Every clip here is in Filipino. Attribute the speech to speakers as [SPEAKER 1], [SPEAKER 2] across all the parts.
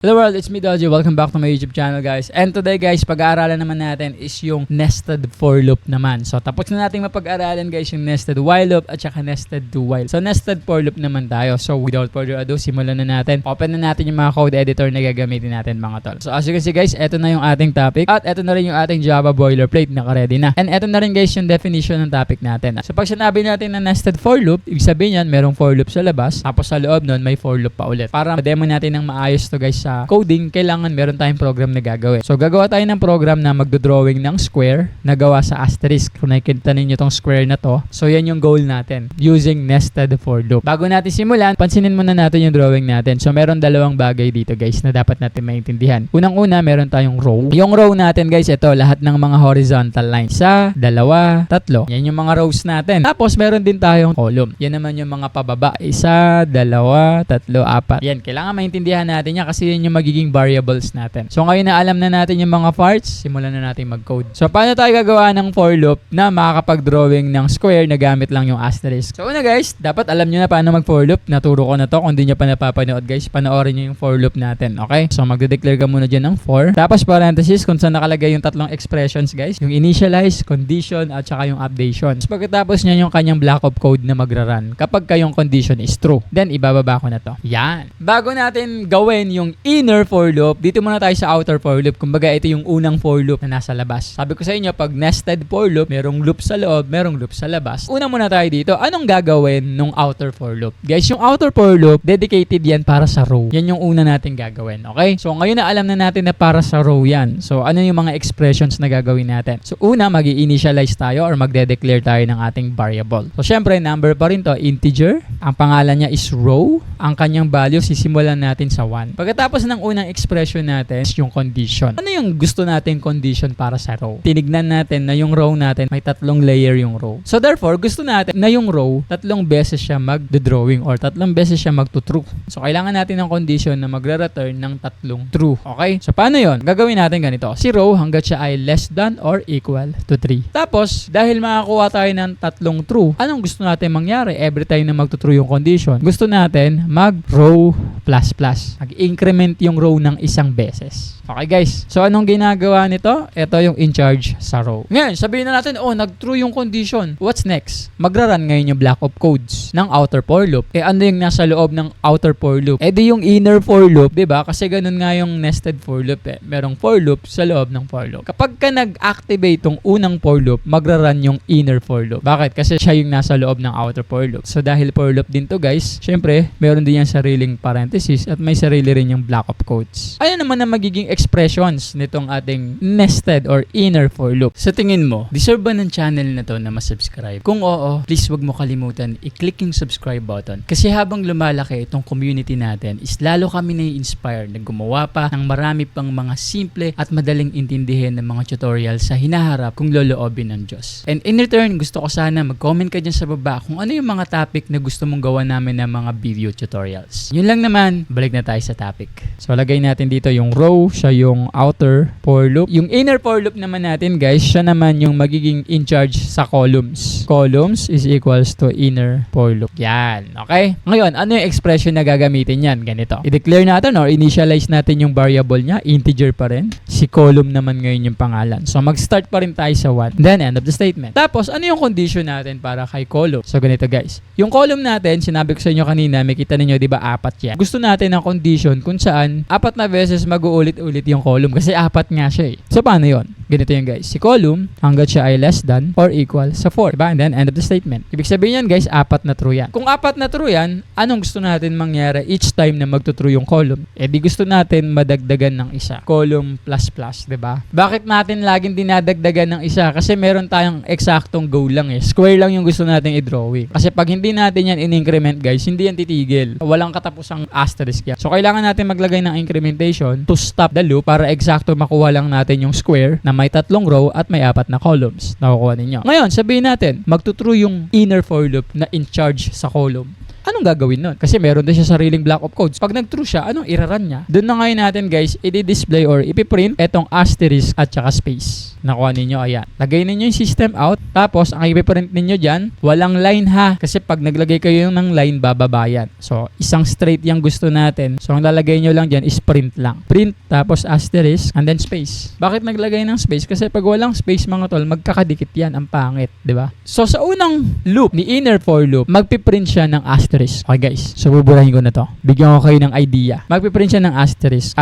[SPEAKER 1] Hello world, it's me Doji. Welcome back to my YouTube channel guys. And today guys, pag-aaralan naman natin is yung nested for loop naman. So tapos na natin mapag-aralan guys yung nested while loop at saka nested do while. So nested for loop naman tayo. So without further ado, simulan na natin. Open na natin yung mga code editor na gagamitin natin mga tol. So as you can see guys, eto na yung ating topic. At eto na rin yung ating Java boilerplate, naka-ready na. And eto na rin guys yung definition ng topic natin. So pag sinabi natin na nested for loop, ibig sabihin yan, merong for loop sa labas. Tapos sa loob nun, may for loop pa ulit. Para ma-demo natin ng maayos to guys sa coding, kailangan meron tayong program na gagawin. So gagawa tayo ng program na magdo-drawing ng square na gawa sa asterisk. Kung nakikita ninyo tong square na to, so yan yung goal natin using nested for loop. Bago natin simulan, pansinin muna natin yung drawing natin. So meron dalawang bagay dito guys na dapat natin maintindihan. Unang-una, meron tayong row. Yung row natin guys, ito lahat ng mga horizontal lines. Isa, dalawa, tatlo. Yan yung mga rows natin. Tapos meron din tayong column. Yan naman yung mga pababa. Isa, dalawa, tatlo, apat. Yan, kailangan maintindihan natin yan kasi yun yung magiging variables natin. So ngayon na alam na natin yung mga parts, simulan na natin mag-code. So paano tayo gagawa ng for loop na makakapag-drawing ng square na gamit lang yung asterisk? So una guys, dapat alam nyo na paano mag-for loop. Naturo ko na to. Kung di nyo pa napapanood guys, panoorin nyo yung for loop natin. Okay? So magde-declare ka muna dyan ng for. Tapos parenthesis kung saan nakalagay yung tatlong expressions guys. Yung initialize, condition, at saka yung updation. So pagkatapos nyo yung kanyang block of code na magra-run kapag kayong condition is true. Then ibababa ko na to. Yan. Bago natin gawin yung inner for loop, dito muna tayo sa outer for loop. Kumbaga ito yung unang for loop na nasa labas. Sabi ko sa inyo, pag nested for loop, merong loop sa loob, merong loop sa labas. Una muna tayo dito, anong gagawin nung outer for loop? Guys, yung outer for loop, dedicated yan para sa row. Yan yung una natin gagawin, okay? So ngayon na alam na natin na para sa row yan. So ano yung mga expressions na gagawin natin? So una, mag-i-initialize tayo or magde-declare tayo ng ating variable. So syempre, number pa rin to, integer. Ang pangalan niya is row. Ang kanyang value, sisimulan natin sa 1. Pagkatapos ng unang expression natin is yung condition. Ano yung gusto nating condition para sa row? Tinignan natin na yung row natin may tatlong layer yung row. So therefore, gusto natin na yung row tatlong beses siya mag-drawing or tatlong beses siya mag-true. So kailangan natin ng condition na magre-return ng tatlong true. Okay? So paano yon? Gagawin natin ganito. Si row hanggat siya ay less than or equal to 3. Tapos, dahil makakuha tayo ng tatlong true, anong gusto natin mangyari every time na mag-true yung condition? Gusto natin mag-row plus plus. Mag-increment yung row ng isang beses. Okay guys, so anong ginagawa nito? Ito yung in charge sa row. Ngayon, sabihin na natin, oh, nag-true yung condition. What's next? Magra-run ngayon yung block of codes ng outer for loop. Ano yung nasa loob ng outer for loop? Di yung inner for loop, diba? Kasi ganun nga yung nested for loop Merong for loop sa loob ng for loop. Kapag ka nag-activate tong unang for loop, magra-run yung inner for loop. Bakit? Kasi siya yung nasa loob ng outer for loop. So dahil for loop din to guys, syempre, meron din yung sariling parenthesis at may sarili rin yung block of codes. Ano naman na magiging expressions nitong ating nested or inner for loop? Sa tingin mo, deserve ba ng channel na to na masubscribe? Kung oo, please wag mo kalimutan i-click yung subscribe button. Kasi habang lumalaki itong community natin, is lalo kami na-inspire na gumawa pa ng marami pang mga simple at madaling intindihin ng mga tutorial sa hinaharap kung loloobin ng Diyos. And in return, gusto ko sana mag-comment ka dyan sa baba kung ano yung mga topic na gusto mong gawa namin ng mga video tutorials. Yun lang naman, balik na tayo sa topic. So lagay natin dito yung row, siya yung outer for loop. Yung inner for loop naman natin guys, siya naman yung magiging in charge sa columns. Columns is equals to inner for loop. Yan, okay? Ngayon, ano yung expression na gagamitin yan? Ganito. I-declare natin or initialize natin yung variable niya, integer pa rin. Si column naman ngayon yung pangalan. So mag-start pa rin tayo sa 1. Then end of the statement. Tapos, ano yung condition natin para kay column? So ganito guys. Yung column natin, sinabi ko sa inyo kanina, may kita ninyo, di ba, 4 yan. Gusto natin ng condition kung saan 4 na beses mag-uulit-ulit yung column kasi 4 nga siya eh. So paano yun? Ganito yung guys. Si column, hanggat siya ay less than or equal sa 4. Diba? And then end of the statement. Ibig sabihin yan guys, 4 na true yan. Kung 4 na true yan, anong gusto natin mangyari each time na magtutrue yung column? Di gusto natin madagdagan ng isa. Column plus plus, diba? Bakit natin laging dinadagdagan ng isa? Kasi meron tayong eksaktong goal lang eh. Square lang yung gusto natin i-drawing. Kasi pag hindi natin yan in-increment guys, hindi yan titigil. Walang katapusang asterisk yan. So kailangan natin maglagay ng incrementation to stop the loop para eksakto makuha lang natin yung square na may 3 row at may 4 na columns. Nakukuha ninyo. Ngayon, sabihin natin, magtutrue yung inner for loop na in charge sa column. anong gagawin nun? Kasi meron din siya sariling block of codes. Pag nag-true siya, anong iraran niya? Doon na ngayon natin guys, i-display or ipiprint etong asterisk at saka space. Nakuha ninyo, ayan. Lagay ninyo yung system out, tapos ang ipiprint ninyo dyan, walang line ha. Kasi pag naglagay kayo ng line, bababa yan. So, isang straight yung gusto natin. So, ang lalagay nyo lang dyan is print lang. Print, tapos asterisk, and then space. Bakit naglagay ng space? Kasi pag walang space mga tol, magkakadikit yan. Ang pangit, di ba? So, sa unang loop ni inner for loop, magpiprint siya ng asterisk. Okay guys, so buburahin ko na to. Bigyan ko kayo ng idea. Magpiprint siya ng asterisk,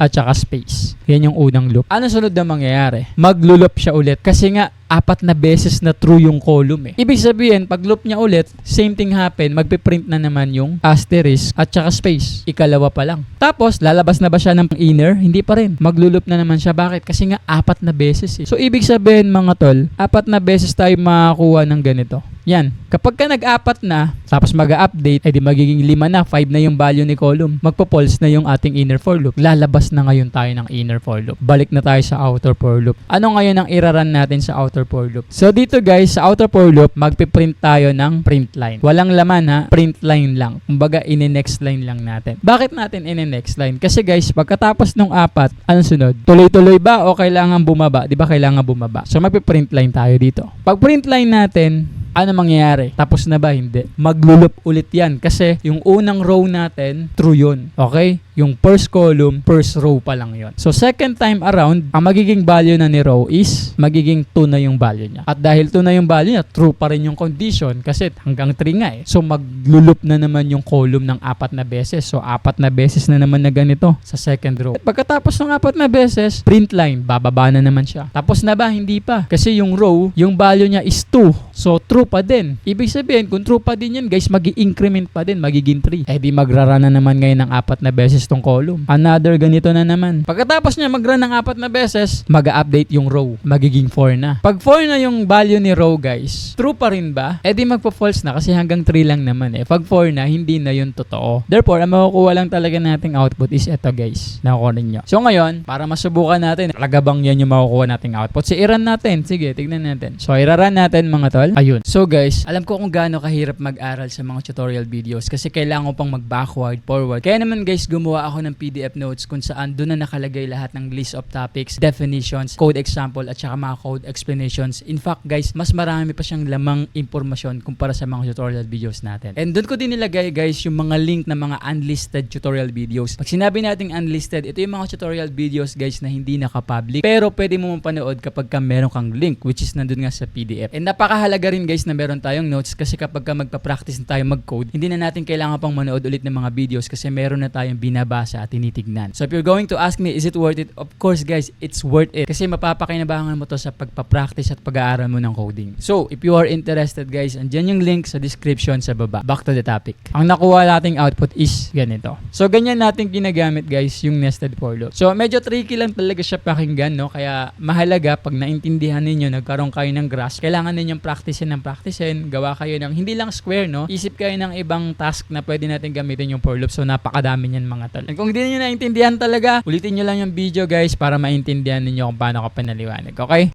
[SPEAKER 1] at saka space. Yan yung unang loop. Ano sunod na mangyayari? Magluloop siya ulit. Kasi nga, 4 na beses na true yung column eh. Ibig sabihin, pag loop niya ulit, same thing happen, magpiprint na naman yung asterisk at saka space. Ikalawa pa lang. Tapos, lalabas na ba siya ng inner? Hindi pa rin. Magluloop na naman siya. Bakit? Kasi nga, 4 na beses eh. So, ibig sabihin mga tol, 4 na beses tayo makakuha ng ganito. Yan. Kapag ka nag-4 na, tapos mag-update, edi magiging 5 na, 5 na yung value ni column. Magpo-false na yung ating inner for loop. Lalabas na ngayon tayo ng inner for loop. Balik na tayo sa outer for loop. Ano ngayon ang iraran natin sa outer for loop? So dito guys, sa outer for loop, magpiprint tayo ng print line. Walang laman ha, print line lang. Kumbaga, in-next line lang natin. Bakit natin in-next line? Kasi guys, pagkatapos ng 4, anong sunod? Tuloy-tuloy ba o kailangan bumaba? Di ba kailangan bumaba? So magpiprint line tayo dito. Pag print line natin, ano mangyayari? Tapos na ba? Hindi. Magluloop ulit yan. Kasi yung unang row natin, true yun. Okay? Yung first column, first row pa lang yun. So, second time around, ang magiging value na ni row is magiging 2 na yung value niya. At dahil 2 na yung value niya, true pa rin yung condition kasi hanggang 3 nga eh. So, magluloop na naman yung column ng 4 na beses. So, 4 na beses na naman na ganito sa second row. At pagkatapos ng 4 na beses, print line, bababa na naman siya. Tapos na ba? Hindi pa. Kasi yung row, yung value niya is 2. So, true pa din. Ibig sabihin, kung true pa din yan, guys, mag-i-increment pa din, magiging 3. Eh di magrara na naman ngayon ng 4 na beses tong column. Another ganito na naman. Pagkatapos niya mag-run ng 4 na beses, mag-update yung row. Magiging 4 na. Pag 4 na yung value ni row, guys, true pa rin ba? Eh di magpo-false na kasi hanggang 3 lang naman eh. Pag 4 na, hindi na yun totoo. Therefore, ang makukuha lang talaga nating output is ito, guys. Nakukuha ninyo. So ngayon, para masubukan natin, talaga bang yan yung makukuha nating output? So, i-run natin. Sige, tignan natin. So, i-run natin mga tol. Ayun. So, guys, alam ko kung gaano kahirap mag-aral sa mga tutorial videos kasi kailangan ko pang mag-backward, forward. Kaya naman guys, gumawa ako ng PDF notes kung saan doon na nakalagay lahat ng list of topics, definitions, code example, at saka mga code explanations. In fact guys, mas marami pa siyang lamang impormasyon kumpara sa mga tutorial videos natin. And doon ko din nilagay guys yung mga link ng mga unlisted tutorial videos. Pag sinabi nating unlisted, ito yung mga tutorial videos guys na hindi naka-public pero pwede mo mapanood kapag ka meron kang link which is nandun nga sa PDF. And napakahalaga rin guys na meron tayong notes kasi kapag ka magpa-practice na tayo mag-code, hindi na natin kailangan pang manood ulit ng mga videos kasi meron na tayong binabasa at tinitignan. So if you're going to ask me, is it worth it? Of course guys, it's worth it. Kasi mapapakinabangan mo to sa pagpa-practice at pag-aaral mo ng coding. So if you are interested guys, andyan yung link sa description sa baba. Back to the topic. Ang nakuha nating output is ganito. So ganyan natin ginagamit guys yung nested for loop. So medyo tricky lang talaga siya pakinggan, no? Kaya mahalaga pag naintindihan ninyo, nagkaroon kayo ng grasp, kailangan ninyong practicein, gawa kayo ng hindi lang square, no? Isip kayo ng ibang task na pwede natin gamitin yung for loop. So napakadami niyan mga tol. And kung hindi niyo naintindihan talaga, ulitin niyo lang yung video guys para maintindihan niyo kung paano ko pinaliwanag. Okay?